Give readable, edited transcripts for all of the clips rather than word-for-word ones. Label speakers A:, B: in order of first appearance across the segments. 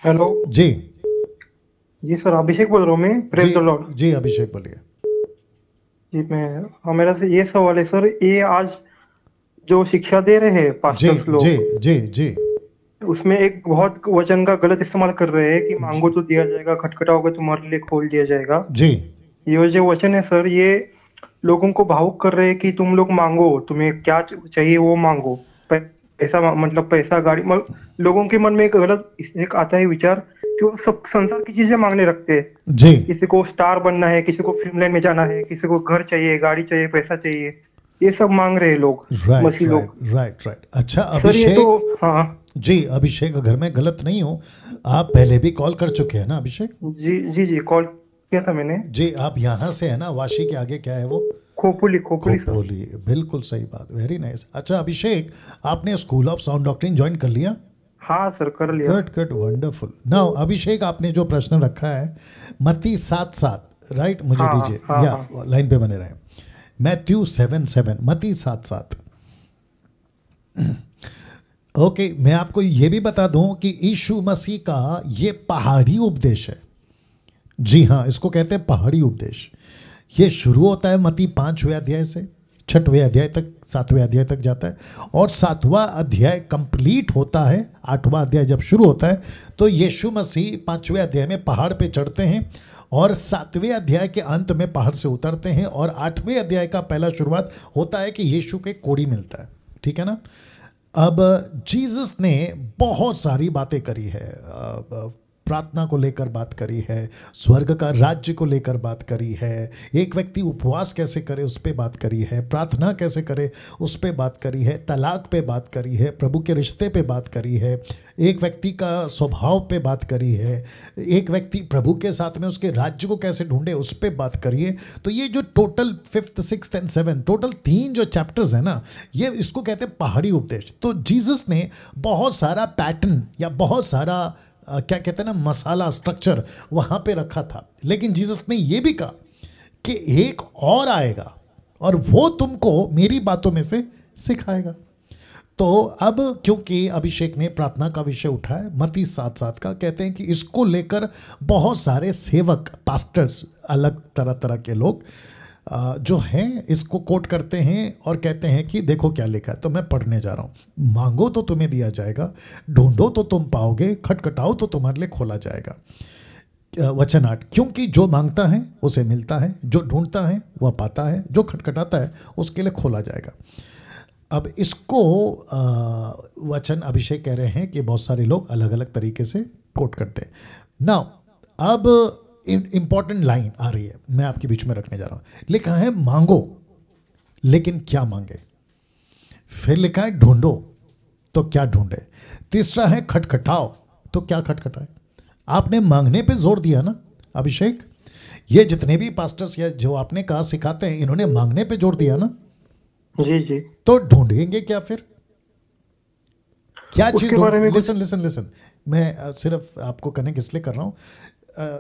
A: Hello.
B: जी।
A: जी sir, अभिषेक बोल रहा हूँ मैं।
B: जी।
A: Praise the lord.
B: जी अभिषेक बोलिए।
A: जी मैं, मेरा से ये सवाल है सर, ये आज जो शिक्षा दे रहे हैं
B: जी
A: पास्टर्स
B: जी
A: लोग,
B: जी जी
A: उसमें एक बहुत वचन का गलत इस्तेमाल कर रहे हैं कि
B: जी
A: मांगो तो दिया जाएगा, खटखटाओगे तुम्हारे लिए खोल दिया जाएगा।
B: जी।
A: ये जो वचन है सर, ये लोगों को भावुक कर रहे हैं कि तुम लोग मांगो, तुम्हें क्या चाहिए वो मांगो। पैसा मतलब पैसा, गाड़ी लोगों के मन में एक गलत एक आता है विचार कि वो सब संसार की चीजें मांगने रखते हैं।
B: जी।
A: किसी को स्टार बनना है, किसी को फिल्म लाइन में जाना है, किसी को घर चाहिए, गाड़ी चाहिए, पैसा चाहिए। ये सब मांग रहे हैं लोग,
B: राइट
A: मसीह
B: राइट
A: लोग।
B: Right right. अच्छा
A: सर ये तो,
B: अभिषेक।
A: हाँ।
B: जी अभिषेक, अगर मैं गलत नहीं हूँ, आप पहले भी कॉल कर चुके हैं ना अभिषेक?
A: जी जी जी, कॉल किया था मैंने।
B: जी, आप यहाँ से है ना, वाशी के आगे क्या है वो?
A: खोपोली खोपोली सर।
B: खोपोली, बिल्कुल सही बात, वेरी नाइस। अच्छा अभिषेक, आपने school of sound doctrine join कर लिया?
A: हाँ सर, कर लिया।
B: Good good, wonderful. नाउ अभिषेक, आपने जो प्रश्न रखा है, मत्ती 7:7, राइट? मुझे
A: हाँ
B: दीजिए
A: हाँ
B: या
A: हाँ।
B: लाइन पे बने रहें। मैथ्यू 7:7, मत्ती 7:7। ओके, मैं आपको ये भी बता दूं कि यीशु मसीह का ये पहाड़ी उपदेश है। जी हाँ, इसको कहते हैं पहाड़ी उपदेश। ये शुरू होता है मत्ती 5वें अध्याय से, 6वें अध्याय तक, 7वें अध्याय तक जाता है, और 7वां अध्याय कंप्लीट होता है। 8वां अध्याय जब शुरू होता है तो यीशु मसीह 5वें अध्याय में पहाड़ पे चढ़ते हैं, और 7वें अध्याय के अंत में पहाड़ से उतरते हैं, और 8वें अध्याय का पहला शुरुआत होता है कि यीशु के कोड़ी मिलता है। ठीक है ना? अब जीसस ने बहुत सारी बातें करी है। प्रार्थना को लेकर बात करी है, स्वर्ग का राज्य को लेकर बात करी है, एक व्यक्ति उपवास कैसे करे उस पर बात करी है, प्रार्थना कैसे करे उस पर बात करी है, तलाक पे बात करी है, प्रभु के रिश्ते पे बात करी है, एक व्यक्ति का स्वभाव पे बात करी है, एक व्यक्ति प्रभु के साथ में उसके राज्य को कैसे ढूंढे उस पर बात करी है। तो ये जो total 5th 6th and 7th, total 3 जो चैप्टर्स है ना, ये इसको कहते हैं पहाड़ी उपदेश। तो जीसस ने बहुत सारा पैटर्न या बहुत सारा क्या कहते हैं ना, मसाला स्ट्रक्चर वहाँ पे रखा था। लेकिन जीसस ने ये भी कहा कि एक और आएगा और वो तुमको मेरी बातों में से सिखाएगा। तो अब क्योंकि अभिषेक ने प्रार्थना का विषय उठाया, मत्ती 7:7 का, कहते हैं कि इसको लेकर बहुत सारे सेवक, पास्टर्स, अलग तरह तरह के लोग जो हैं इसको कोट करते हैं और कहते हैं कि देखो क्या लिखा है। तो मैं पढ़ने जा रहा हूँ। मांगो तो तुम्हें दिया जाएगा, ढूंढो तो तुम पाओगे, खटखटाओ तो तुम्हारे लिए खोला जाएगा। वचन 8, क्योंकि जो मांगता है उसे मिलता है, जो ढूंढता है वह पाता है, जो खटखटाता है उसके लिए खोला जाएगा। अब इसको वचन अभिषेक कह रहे हैं कि बहुत सारे लोग अलग अलग तरीके से कोट करते हैं। नाउ अब इंपॉर्टेंट लाइन आ रही है, मैं आपके बीच में रखने जा रहा हूं। लिखा है मांगो, लेकिन क्या मांगे? फिर लिखा है ढूंढो, तो क्या ढूंढे? तीसरा है खटखटाओ, तो क्या खटखटाए? आपने मांगने पे जोर दिया ना अभिषेक। ये जितने भी पास्टर्स या जो आपने कहा सिखाते हैं, इन्होंने मांगने पे जोर दिया ना।
A: जी जी।
B: तो ढूंढेंगे क्या फिर? क्या चीज
A: उसके
B: ढूंढ?
A: बारे में कुछ।
B: लिसन लिसन लिसन, मैं सिर्फ आपको कनेक्ट इसलिए कर रहा हूं,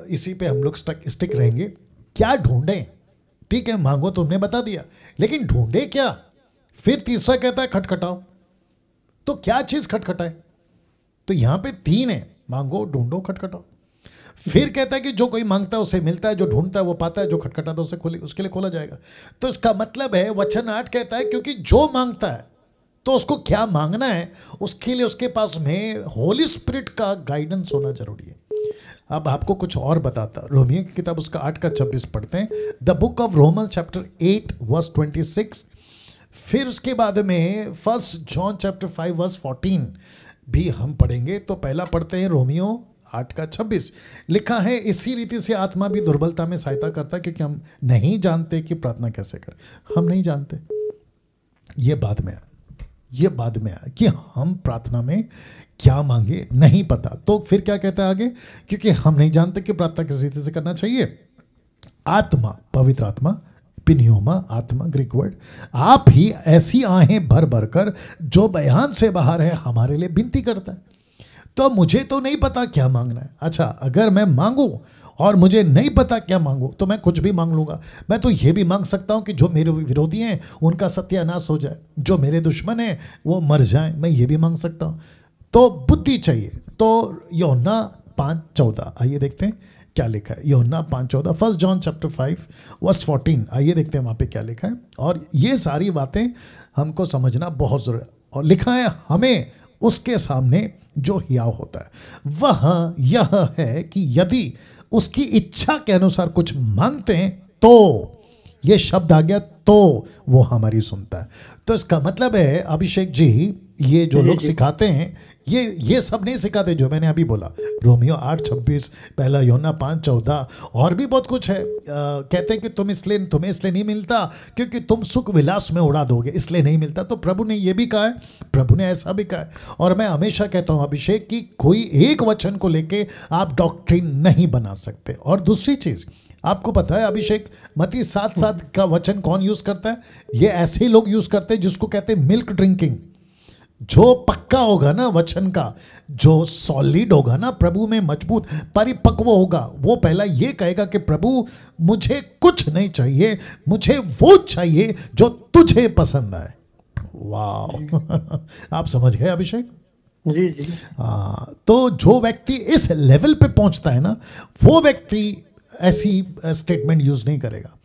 B: इसी पे हम लोग स्टिक रहेंगे। क्या ढूंढें? ठीक है, मांगो तुमने बता दिया, लेकिन ढूंढे क्या? फिर तीसरा कहता है खटखटाओ, तो क्या चीज खटखटाए? तो यहां पे 3 है, मांगो, ढूंढो, खटखटाओ। फिर कहता है कि जो कोई मांगता है उसे मिलता है, जो ढूंढता है वो पाता है, जो खटखटाता है उसे खोले, उसके लिए खोला जाएगा। तो इसका मतलब है, वचन 8 कहता है क्योंकि जो मांगता है, तो उसको क्या मांगना है उसके लिए उसके पास में होली स्पिरिट का गाइडेंस होना जरूरी है। अब आपको कुछ और बताता, रोमियो की किताब उसका 8:26 पढ़ते हैं। The book of Roman chapter 8:26। फिर उसके बाद में 1 जॉन चैप्टर 5:14 भी हम पढ़ेंगे। तो पहला पढ़ते हैं रोमियो 8:26। लिखा है, इसी रीति से आत्मा भी दुर्बलता में सहायता करता है, क्योंकि हम नहीं जानते कि प्रार्थना कैसे करें। हम नहीं जानते, ये बाद में आया कि हम प्रार्थना में क्या मांगे, नहीं पता। तो फिर क्या कहता है आगे? क्योंकि हम नहीं जानते कि प्रार्थना किस रीति से करना चाहिए। आत्मा, पवित्र आत्मा, पिन्योमा आत्मा, ग्रीक वर्ड, आप ही ऐसी आहें भर भर कर जो बयान से बाहर है हमारे लिए विनती करता है। तो मुझे तो नहीं पता क्या मांगना है। अच्छा, अगर मैं मांगू और मुझे नहीं पता क्या मांगू तो मैं कुछ भी मांग लूंगा। मैं तो ये भी मांग सकता हूं कि जो मेरे विरोधी हैं उनका सत्यानाश हो जाए, जो मेरे दुश्मन हैं वो मर जाएं, मैं ये भी मांग सकता हूं। तो बुद्धि चाहिए। तो यूहन्ना 5:14, आइए देखते हैं क्या लिखा है। यूहन्ना 5:14, 1 जॉन चैप्टर 5 वर्स 14, आइए देखते हैं वहाँ पे क्या लिखा है। और ये सारी बातें हमको समझना बहुत ज़रूरी है। और लिखा है, हमें उसके सामने जो हियाव होता है वह यह है कि यदि उसकी इच्छा के अनुसार कुछ मांगते हैं तो, ये शब्द आ गया तो, वो हमारी सुनता है। तो इसका मतलब है अभिषेक जी, ये जो लोग सिखाते हैं ये सब नहीं सिखाते जो मैंने अभी बोला, रोमियो 8:26, पहला यूहन्ना 5:14, और भी बहुत कुछ है। कहते हैं कि तुम्हें इसलिए नहीं मिलता क्योंकि तुम सुख विलास में उड़ा दोगे, इसलिए नहीं मिलता। तो प्रभु ने ये भी कहा है, प्रभु ने ऐसा भी कहा है। और मैं हमेशा कहता हूँ अभिषेक कि कोई एक वचन को लेके आप डॉक्ट्रिन नहीं बना सकते। और दूसरी चीज़ आपको पता है अभिषेक, मत्ती 7:7 का वचन कौन यूज करता है? ये ऐसे ही लोग यूज करते हैं जिसको कहते हैं मिल्क ड्रिंकिंग। जो पक्का होगा ना वचन का, जो सॉलिड होगा ना, प्रभु में मजबूत परिपक्व होगा, वो पहला ये कहेगा कि प्रभु मुझे कुछ नहीं चाहिए, मुझे वो चाहिए जो तुझे पसंद आए। वाह आप समझ गए अभिषेक?
A: जी जी।
B: तो जो व्यक्ति इस लेवल पे पहुंचता है ना, वो व्यक्ति ऐसी स्टेटमेंट यूज नहीं करेगा।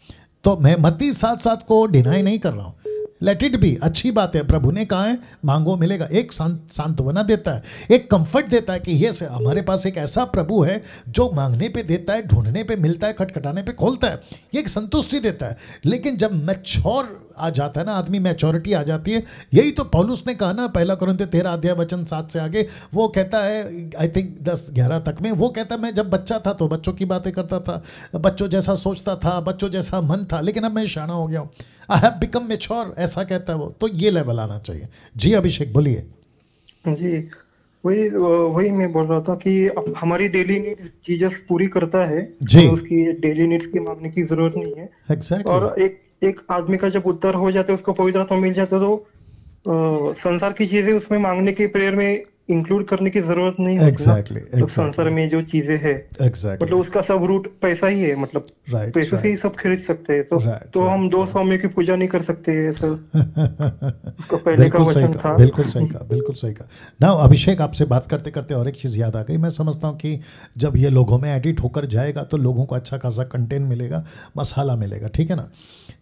B: तो मैं मत्ती 7:7 को डिनाई नहीं कर रहा हूं, लेट इट बी, अच्छी बात है। प्रभु ने कहा है मांगो मिलेगा, एक सांत्वना देता है, एक कंफर्ट देता है कि ये हमारे पास एक ऐसा प्रभु है जो मांगने पे देता है, ढूंढने पे मिलता है, खटखटाने पे खोलता है, ये एक संतुष्टि देता है। लेकिन जब मैच्योर आ जाता है ना आदमी, मैच्योरिटी आ जाती है, यही तो पौलुस ने कहा ना, पहला कुरिन्थियों 13 वचन 7 से आगे, वो कहता है आई थिंक 10-11 तक में, वो कहता है मैं जब बच्चा था तो बच्चों की बातें करता था, बच्चों जैसा सोचता था, बच्चों जैसा मन था, लेकिन अब मैं शाना हो गया हूँ, आई हैव बिकम मैच्योर, ऐसा कहता है वो। तो ये लेवल आना चाहिए। जी अभिषेक बोलिए।
A: जी वही मैं बोल रहा था कि हमारी डेली नीड्स जीसस पूरी करता है
B: जी।
A: तो उसकी डेली नीड्स की मांगने की जरूरत नहीं है।
B: Exactly.
A: और एक आदमी का जब उद्धार हो जाता है, उसको पवित्र आत्मा मिल जाता है, तो संसार की चीजें उसमें मांगने की प्रेयर में इंक्लूड करने की जरूरत नहीं होती ना।
B: Exactly,
A: तो संसार में जो चीजें है
B: Exactly.
A: मतलब उसका सब रूट पैसा ही है, मतलब
B: Right,
A: पैसों से ही सब खरीद सकते हैं। तो हम 2 स्वामियों की पूजा नहीं कर सकते ऐसा उसका पहले का वचन था।
B: बिल्कुल सही कहा, बिल्कुल सही कहा। ना अभिषेक आपसे बात करते करते और एक चीज़ याद आ गई। मैं समझता हूँ कि जब ये लोगों में एडिट होकर जाएगा तो लोगों को अच्छा खासा कंटेंट मिलेगा, मसाला मिलेगा, ठीक है ना।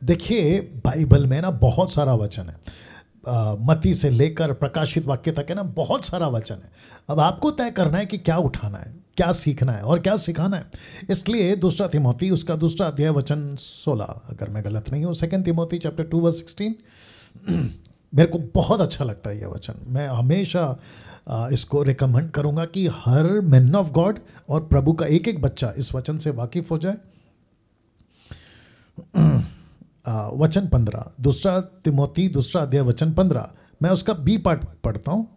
B: देखिए बाइबल में ना बहुत सारा वचन है, मत्ती से लेकर प्रकाशित वाक्य तक है ना, बहुत सारा वचन है। अब आपको तय करना है कि क्या उठाना है, क्या सीखना है और क्या सिखाना है। इसलिए 2 तिमोथी उसका 2 अध्याय वचन 16, अगर मैं गलत नहीं हूँ, 2 तिमोथी चैप्टर 2 वर्स 16, मेरे को बहुत अच्छा लगता है यह वचन। मैं हमेशा इसको रिकमेंड करूँगा कि हर मैन ऑफ गॉड और प्रभु का एक एक बच्चा इस वचन से वाकिफ हो जाए। वचन 15, 2 तिमोथी 2 अध्याय वचन 15, मैं उसका बी पार्ट पढ़ता हूँ।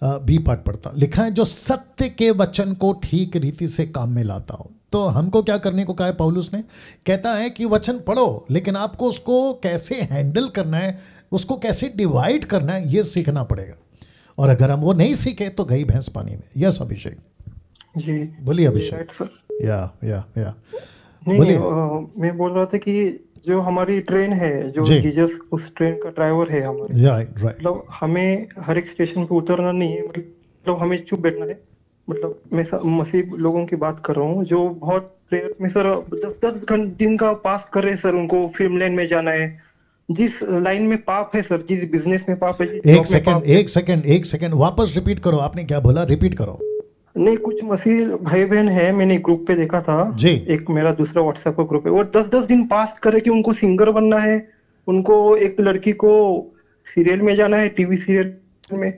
B: बी पार्ट पढ़ता हूँ। लिखा है जो सत्य के वचन को ठीक रीति से काम में लाता हो। तो हमको क्या करने को कहा है पौलुस ने? कहता है कि वचन पढ़ो, लेकिन आपको उसको कैसे हैंडल करना है, उसको कैसे डिवाइड करना है, ये सीखना पड़ेगा। और अगर हम वो नहीं सीखे तो गई भैंस पानी में। यस अभिषेक
A: जी
B: बोलिए अभिषेक।
A: Right sir.
B: या
A: नहीं मैं बोल रहा था कि जो हमारी ट्रेन है, जो जीसस उस ट्रेन का ड्राइवर है हमारे,
B: राइट।
A: मतलब हमें हर एक स्टेशन पे उतरना नहीं है, मतलब हमें चुप बैठना है। मतलब मैं मसीह लोगों की बात कर रहा हूँ जो बहुत प्रेयर में सर 10-10 दिन का पास कर रहे हैं सर, उनको फिल्म लाइन में जाना है। जिस लाइन में पाप है सर, जिस बिजनेस में पाप है,
B: एक सेकंड वापस रिपीट करो। आपने क्या बोला? रिपीट करो।
A: नहीं, कुछ मसीह भाई बहन है, मैंने ग्रुप पे देखा था
B: जी।
A: एक मेरा दूसरा व्हाट्सएप का ग्रुप है, वो 10-10 दिन पास करे कि उनको सिंगर बनना है, उनको एक लड़की को सीरियल में जाना है, टीवी सीरियल में।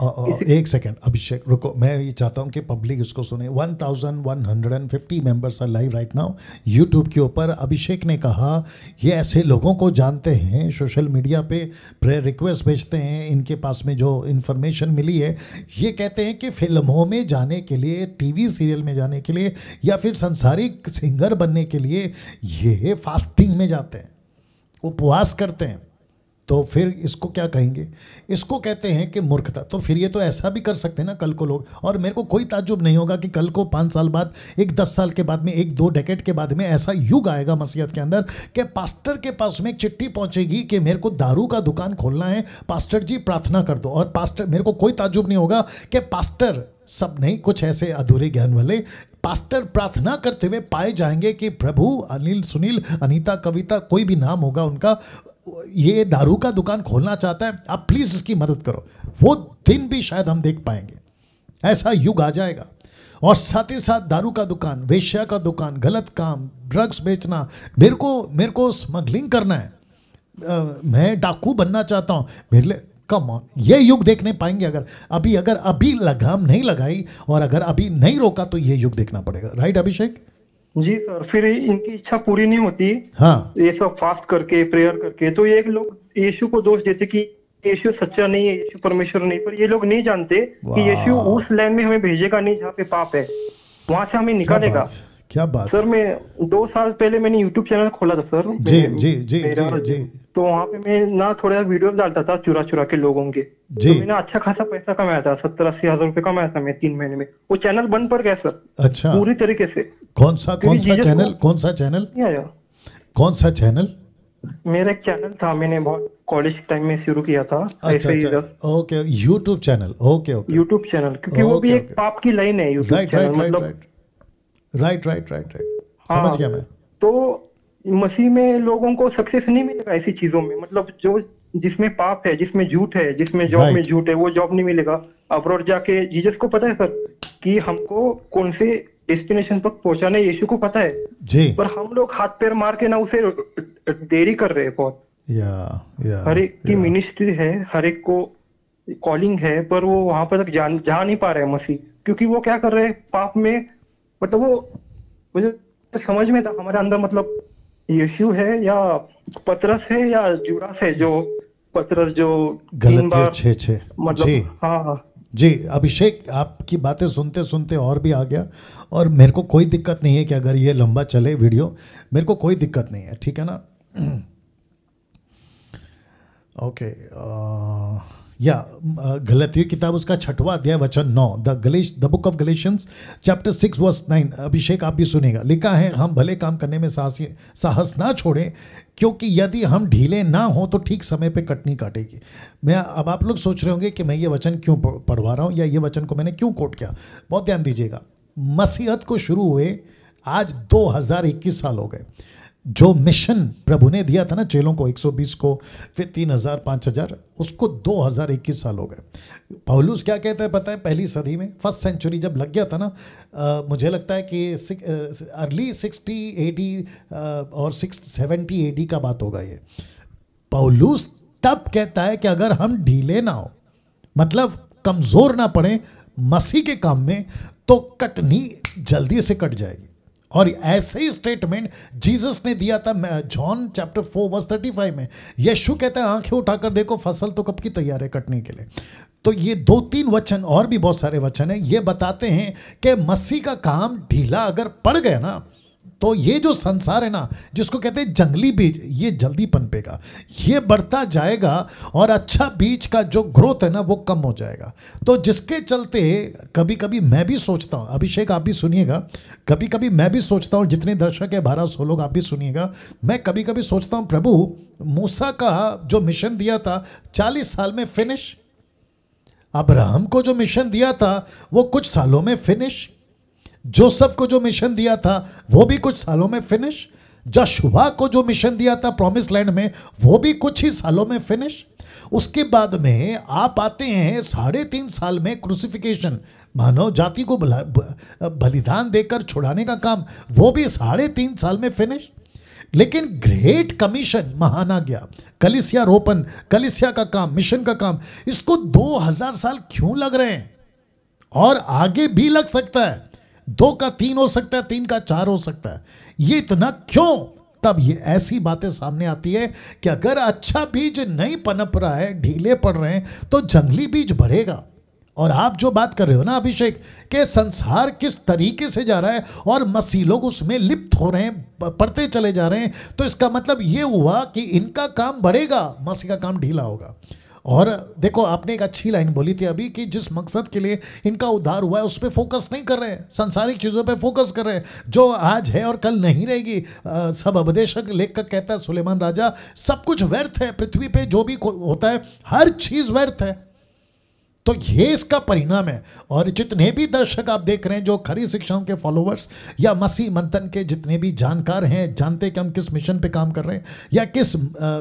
B: एक सेकंड अभिषेक रुको, मैं ये चाहता हूँ कि पब्लिक इसको सुने। 1150 members are live right now YouTube के ऊपर। अभिषेक ने कहा ये ऐसे लोगों को जानते हैं, सोशल मीडिया पे प्रेयर रिक्वेस्ट भेजते हैं, इनके पास में जो इन्फॉर्मेशन मिली है, ये कहते हैं कि फिल्मों में जाने के लिए, टीवी सीरियल में जाने के लिए, या फिर संसारिक सिंगर बनने के लिए ये फास्टिंग में जाते हैं, उपवास करते हैं। तो फिर इसको क्या कहेंगे? इसको कहते हैं कि मूर्खता। तो फिर ये तो ऐसा भी कर सकते हैं ना कल को लोग, और मेरे को कोई ताज्जुब नहीं होगा कि कल को 5 साल बाद, एक 10 साल के बाद में, एक 2 डेकेड के बाद में ऐसा युग आएगा मसीहत के अंदर कि पास्टर के पास में एक चिट्ठी पहुंचेगी कि मेरे को दारू का दुकान खोलना है, पास्टर जी प्रार्थना कर दो। और पास्टर, मेरे को कोई ताज्जुब नहीं होगा कि पास्टर, सब नहीं, कुछ ऐसे अधूरे ज्ञान वाले पास्टर प्रार्थना करते हुए पाए जाएंगे कि प्रभु, अनिल, सुनील, अनीता, कविता, कोई भी नाम होगा उनका, ये दारू का दुकान खोलना चाहता है, आप प्लीज इसकी मदद करो। वो दिन भी शायद हम देख पाएंगे, ऐसा युग आ जाएगा। और साथ ही साथ दारू का दुकान, वेश्या का दुकान, गलत काम, ड्रग्स बेचना, मेरे को स्मगलिंग करना है, मैं डाकू बनना चाहता हूँ, मेरे लिए, कम ऑन, ये युग देखने पाएंगे अगर अभी लगाम नहीं लगाई और अगर अभी नहीं रोका तो ये युग देखना पड़ेगा। राइट अभिषेक?
A: जी सर, फिर इनकी इच्छा पूरी नहीं होती।
B: हाँ,
A: ये सब फास्ट करके, प्रेयर करके, तो ये लोग यीशु को दोष देते कि यीशु सच्चा नहीं है, यीशु परमेश्वर नहीं। पर ये लोग नहीं जानते कि यीशु उस लैंड में हमें भेजेगा नहीं जहाँ पे पाप है, वहां से हमें निकालेगा।
B: क्या बात
A: सर, मैं 2 साल पहले मैंने यूट्यूब चैनल खोला था सर।
B: जी जी जी जी।
A: तो वहाँ पे मैं ना थोड़ा वीडियोस डालता था चुरा चुरा के लोगों के। तो मैंने अच्छा खासा पैसा कमाया था, 70-80 हजार रुपए कमाया था मैं 3 महीने में। वो चैनल बंद पड़ गया सर।
B: अच्छा,
A: पूरी तरीके से।
B: कौन सा चैनल?
A: नहीं आया।
B: कौन सा चैनल?
A: मेरा एक चैनल था, मैंने बहुत कॉलेज टाइम में शुरू किया था।
B: अच्छा, okay, YouTube channel, okay,
A: YouTube channel, क्योंकि वो भी एक पाप की लाइन है यूट्यूब चैनल, मतलब।
B: राइट, समझ गया मैं।
A: तो मसीह में लोगों को सक्सेस नहीं मिलेगा ऐसी चीजों में, मतलब जो जिसमें पाप है, जिसमें झूठ है, जिसमें जॉब में झूठ है, वो जॉब नहीं मिलेगा। अब्रॉड जाके जीसस को पता है सर कि हमको कौन से डेस्टिनेशन तक पहुंचाना है, यीशु को पता है जी। पर हम लोग हाथ पैर मार के ना उसे देरी कर रहे हैं बहुत। हर एक की मिनिस्ट्री है, हर एक को कॉलिंग है, पर वो वहां पर तक जा नहीं पा रहे हैं मसीह, क्योंकि वो क्या कर रहे हैं पाप में। मतलब वो मुझे समझ में था हमारे अंदर, मतलब यीशु है या पतरस है या जुड़ास है, जो पतरस जो
B: गलतियां 6
A: मतलब। हाँ
B: जी अभिषेक, आपकी बातें सुनते सुनते और भी आ गया, और मेरे को कोई दिक्कत नहीं है कि अगर ये लंबा चले वीडियो, मेरे को कोई दिक्कत नहीं है, ठीक है ना? ओके, या गलतियों किताब उसका 6वां अध्याय वचन 9, the book of Galatians chapter 6 verse 9। Abhishek आप भी सुनेगा, लिखा है, हम भले काम करने में साहस ना छोड़ें, क्योंकि यदि हम ढीले ना हो तो ठीक समय पे कटनी काटेगी। अब आप लोग सोच रहे होंगे कि मैं ये वचन क्यों पढ़वा रहा हूँ, या ये वचन को मैंने क्यों कोट किया। बहुत ध्यान दीजिएगा, मसीहत को शुरू हुए आज 2021 साल हो गए। जो मिशन प्रभु ने दिया था ना चेलों को, 120 को, फिर 3000, 5000, उसको 2021 साल हो गए। पौलुस क्या कहता है पता है? पहली सदी में, फर्स्ट सेंचुरी जब लग गया था ना, मुझे लगता है कि अर्ली 60 AD और 70 AD का बात होगा ये। पौलुस तब कहता है कि अगर हम ढीले ना हो, मतलब कमज़ोर ना पड़े मसीह के काम में, तो कटनी जल्दी से कट जाएगी। और ऐसे ही स्टेटमेंट जीसस ने दिया था जॉन चैप्टर 4 वर्स 35 में। यीशु कहता है, आंखें उठाकर देखो, फसल तो कब की तैयार है कटने के लिए। तो ये 2-3 वचन, और भी बहुत सारे वचन हैं, ये बताते हैं कि मसीह का काम ढीला अगर पड़ गया ना, तो ये जो संसार है ना, जिसको कहते हैं जंगली बीज, ये जल्दी पनपेगा, ये बढ़ता जाएगा, और अच्छा बीज का जो ग्रोथ है ना, वो कम हो जाएगा। तो जिसके चलते कभी कभी मैं भी सोचता हूँ, अभिषेक आप भी सुनिएगा, कभी कभी मैं भी सोचता हूँ, जितने दर्शक है 1200 लोग, आप भी सुनिएगा, मैं कभी कभी सोचता हूँ, प्रभु मूसा का जो मिशन दिया था 40 साल में फिनिश, अब्राहम को जो मिशन दिया था वो कुछ सालों में फिनिश, जोसेफ को जो मिशन दिया था वो भी कुछ सालों में फिनिश, यहोशुआ को जो मिशन दिया था प्रॉमिस लैंड में वो भी कुछ ही सालों में फिनिश। उसके बाद में आप आते हैं 3.5 साल में क्रूसिफिकेशन, मानव जाति को बलिदान देकर छुड़ाने का काम, वो भी 3.5 साल में फिनिश। लेकिन ग्रेट कमीशन, महान आज्ञा, कलीसिया रोपण, कलीसिया का काम, मिशन का काम, इसको 2000 साल क्यों लग रहे हैं? और आगे भी लग सकता है, 2 का 3 हो सकता है, 3 का 4 हो सकता है। ये इतना क्यों? तब ये ऐसी बातें सामने आती है कि अगर अच्छा बीज नहीं पनप रहा है, ढीले पड़ रहे हैं, तो जंगली बीज बढ़ेगा। और आप जो बात कर रहे हो ना अभिषेक, कि संसार किस तरीके से जा रहा है और मसीह लोग उसमें लिप्त हो रहे हैं, पढ़ते चले जा रहे हैं, तो इसका मतलब ये हुआ कि इनका काम बढ़ेगा, मसीह का काम ढीला होगा। और देखो आपने एक अच्छी लाइन बोली थी अभी कि जिस मकसद के लिए इनका उद्धार हुआ है उस पर फोकस नहीं कर रहे हैं, संसारिक चीज़ों पे फोकस कर रहे हैं जो आज है और कल नहीं रहेगी। सब उपदेशक लेखक कहता है सुलेमान राजा, सब कुछ व्यर्थ है पृथ्वी पे, जो भी होता है हर चीज़ व्यर्थ है। तो ये इसका परिणाम है। और जितने भी दर्शक आप देख रहे हैं जो खरी शिक्षाओं के फॉलोवर्स या मसीह मंथन के जितने भी जानकार हैं, जानते हैं कि हम किस मिशन पे काम कर रहे हैं या किस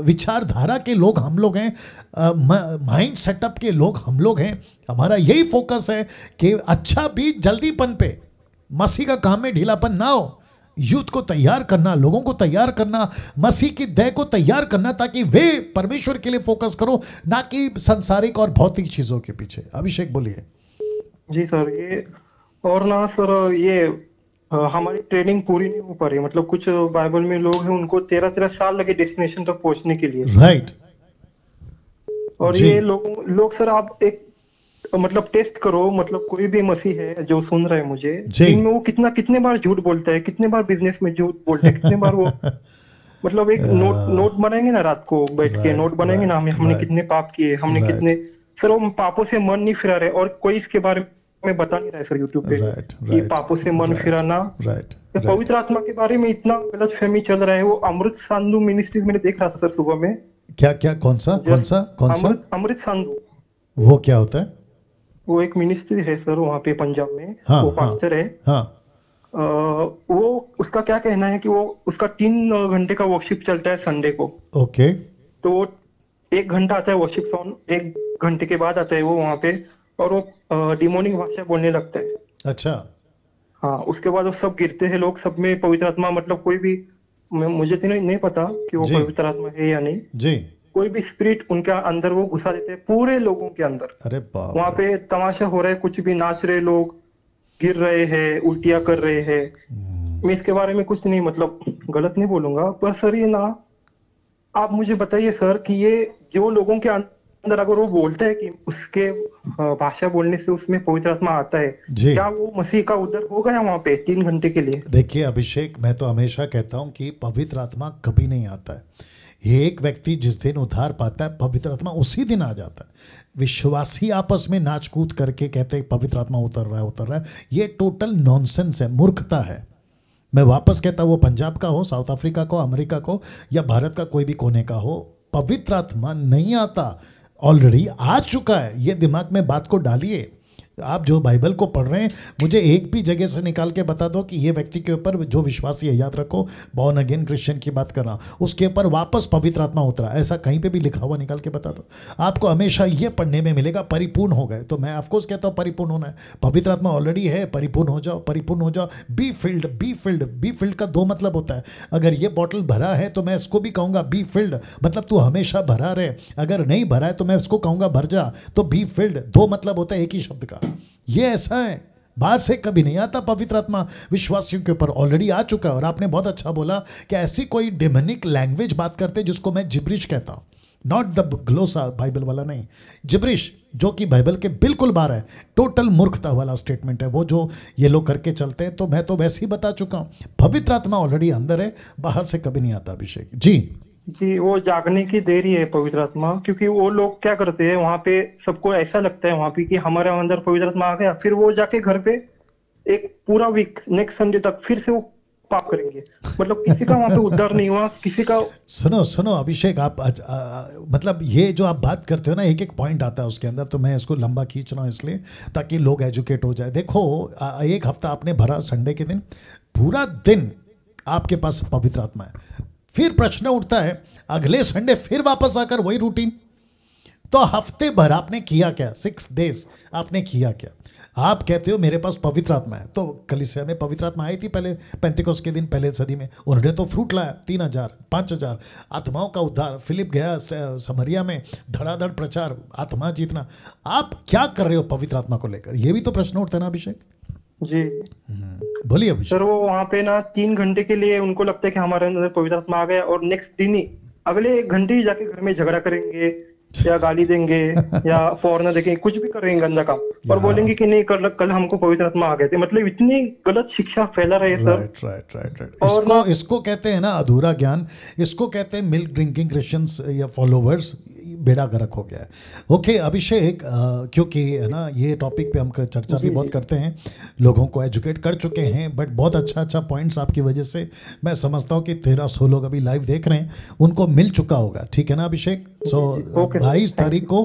B: विचारधारा के लोग हम लोग हैं, माइंड सेटअप के लोग हम लोग हैं, हमारा यही फोकस है कि अच्छा बीज जल्दी पनपे, मसीह का काम में ढीलापन ना हो, यूथ को तैयार करना, लोगों को तैयार करना, मसीह की देह को तैयार करना, ताकि वे परमेश्वर के लिए फोकस करो, ना कि संसारिक और भौतिक चीजों के पीछे। अभिषेक बोलिए।
A: जी सर, ये और ना सर, ये हमारी ट्रेनिंग पूरी नहीं हो पा रही। मतलब कुछ बाइबल में लोग हैं उनको 13-13 साल लगे डेस्टिनेशन तक पहुंचने के लिए।
B: राइट।
A: और
B: जी।
A: ये लोग सर, आप एक मतलब टेस्ट करो, मतलब कोई भी मसीह है जो सुन रहा है मुझे,
B: जी।
A: दिन में वो कितने बार झूठ बोलता है, कितने बार बिजनेस में झूठ बोलता है, कितने बार वो मतलब एक नोट बनाएंगे ना, रात को बैठ के नोट बनाएंगे ना, हमने कितने पाप किए, हमने कितने, सर वो पापों से मन नहीं फिरा रहे, और कोई इसके बारे में बता नहीं रहा है सर यूट्यूब पे कि पापों से मन फिराना। तो पवित्र आत्मा के बारे में इतना गलत फहमी चल रहा है। वो अमृत सांधु मिनिस्ट्री मैंने देख रहा था सर सुबह में।
B: क्या कौन सा
A: अमृत सांधु,
B: वो क्या होता है?
A: वो एक मिनिस्ट्री है सर वहाँ पे पंजाब में।
B: हाँ,
A: वो पास्टर है।
B: हाँ।
A: वो उसका क्या कहना है कि वो उसका 3 घंटे का वर्शिप चलता है संडे को।
B: ओके।
A: तो 1 घंटा आता है वर्शिप सॉन्ग, 1 घंटे के बाद आता है वो वहाँ पे, और वो डिमोनिक भाषा बोलने लगता है।
B: अच्छा।
A: हाँ, उसके बाद वो सब गिरते हैं लोग, सब में पवित्र आत्मा, मतलब कोई भी, मुझे तो नहीं पता कि वो पवित्र आत्मा है या नहीं
B: जी,
A: कोई भी स्पिरिट उनके अंदर वो घुसा देते हैं पूरे लोगों के अंदर।
B: अरे बाप,
A: वहां पे तमाशा हो रहा है, कुछ भी नाच रहे लोग, गिर रहे हैं, उल्टियां कर रहे हैं। मैं इसके बारे में कुछ नहीं, मतलब गलत नहीं बोलूंगा, पर सर ये ना, आप मुझे बताइए सर कि ये जो लोगों के अंदर अगर वो बोलता है कि उसके भाषा बोलने से उसमें पवित्र आत्मा आता है, क्या वो मसीह का उद्धार हो गया वहां पे 3 घंटे के लिए?
B: देखिए अभिषेक, मैं तो हमेशा कहता हूं कि पवित्र आत्मा कभी नहीं आता है। एक व्यक्ति जिस दिन उद्धार पाता है, पवित्र आत्मा उसी दिन आ जाता है। विश्वासी आपस में नाच कूद करके कहते हैं पवित्र आत्मा उतर रहा है, ये टोटल नॉनसेंस है, मूर्खता है। मैं वापस कहता हूँ, वो पंजाब का हो, साउथ अफ्रीका को, अमेरिका को, या भारत का कोई भी कोने का हो, पवित्र आत्मा नहीं आता, ऑलरेडी आ चुका है। ये दिमाग में बात को डालिए। आप जो बाइबल को पढ़ रहे हैं, मुझे एक भी जगह से निकाल के बता दो कि ये व्यक्ति के ऊपर, जो विश्वासी है, याद रखो बॉर्न अगेन क्रिश्चियन की बात कर रहा हूँ, उसके ऊपर वापस पवित्र आत्मा उतरा, ऐसा कहीं पे भी लिखा हुआ निकाल के बता दो। आपको हमेशा ये पढ़ने में मिलेगा परिपूर्ण हो गए। तो मैं ऑफकोर्स कहता हूँ परिपूर्ण होना है, पवित्र आत्मा ऑलरेडी है, परिपूर्ण हो जाओ, परिपूर्ण हो जाओ। Be filled, be filled, be filled का 2 मतलब होता है। अगर ये बॉटल भरा है तो मैं इसको भी कहूँगा बी फिल्ड, मतलब तू हमेशा भरा रहे। अगर नहीं भरा है तो मैं इसको कहूँगा भर जा। तो बी फिल्ड 2 मतलब होता है एक ही शब्द का। ये ऐसा है, बाहर से कभी नहीं आता पवित्र आत्मा, विश्वासियों के ऊपर ऑलरेडी आ चुका है। और आपने बहुत अच्छा बोला कि ऐसी कोई डेमोनिक लैंग्वेज बात करते जिसको मैं जिब्रिश कहता हूँ, नॉट द ग्लोसा बाइबल वाला नहीं, जिब्रिश, जो कि बाइबल के बिल्कुल बाहर है, टोटल मूर्खता वाला स्टेटमेंट है वो जो ये लोग करके चलते हैं। तो मैं तो वैसे ही बता चुका हूँ, पवित्र आत्मा ऑलरेडी अंदर है, बाहर से कभी नहीं आता। अभिषेक जी,
A: वो जागने की देरी है पवित्र आत्मा, क्योंकि वो लोग क्या करते हैं वहां पे, सबको ऐसा लगता है वहां पे कि हमारे अंदर पवित्र आत्मा आ गया, फिर वो जाके घर पे एक पूरा वीक, नेक्स्ट संडे तक फिर से वो पाप करेंगे। मतलब किसी का वहां पे उद्धार नहीं हुआ, किसी का।
B: सुनो अभिषेक, आप मतलब ये जो आप बात करते हो ना, एक एक पॉइंट आता है उसके अंदर, तो मैं इसको लंबा खींच रहा हूँ इसलिए ताकि लोग एजुकेट हो जाए। देखो, एक हफ्ता आपने भरा, संडे के दिन पूरा दिन आपके पास पवित्र आत्मा है, फिर प्रश्न उठता है अगले संडे फिर वापस आकर वही रूटीन। तो हफ्ते भर आपने किया क्या? 6 डेज आपने किया क्या? आप कहते हो मेरे पास पवित्र आत्मा है, तो कलीसिया में पवित्र आत्मा आई थी पहले पेंतिकोस्त के दिन, पहले सदी में। उन्होंने तो फ्रूट लाया, 3000 5000 आत्माओं का उद्धार। फिलिप गया समरिया में, धड़ाधड़ प्रचार, आत्मा जीतना। आप क्या कर रहे हो पवित्र आत्मा को लेकर? ये भी तो प्रश्न उठता है ना अभिषेक
A: जी।
B: बोलिए अभिषेक।
A: सर वो वहां पे ना 3 घंटे के लिए उनको लगता है कि हमारे अंदर पवित्र आत्मा आ गया, और नेक्स्ट दिन ही, अगले 1 घंटे ही जाके घर में झगड़ा करेंगे, या गाली देंगे या फॉरनर देखेंगे, कुछ भी करेंगे गंदा काम, और
B: या
A: बोलेंगे कि नहीं कल हमको पवित्र आत्मा आ गए थे। मतलब इतनी गलत शिक्षा फैला रहे हैं sir.
B: Right right right right,
A: और
B: इसको
A: ना
B: इसको कहते हैं ना अधूरा ज्ञान, इसको कहते हैं मिल्क ड्रिंकिंग क्रिश्चियंस या फॉलोवर्स, बेड़ा गर्क हो गया है। ओके अभिषेक, क्योंकि है ना ये टॉपिक पे हम चर्चा भी
A: जी
B: बहुत
A: जी
B: करते हैं, लोगों को एजुकेट कर चुके हैं, बट बहुत अच्छा अच्छा पॉइंट्स आपकी वजह से मैं समझता हूँ कि 1300 लोग अभी लाइव देख रहे हैं, उनको मिल चुका होगा, ठीक है ना अभिषेक? सो
A: जी जी, ओके सर,
B: 22
A: थैंक
B: तारीख को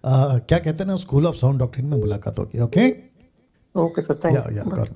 B: क्या कहते हैं ना, स्कूल ऑफ साउंड डॉक्ट्रिन में मुलाकात होगी। Okay,
A: you, okay sir, thank
B: या
A: यू।
B: गॉड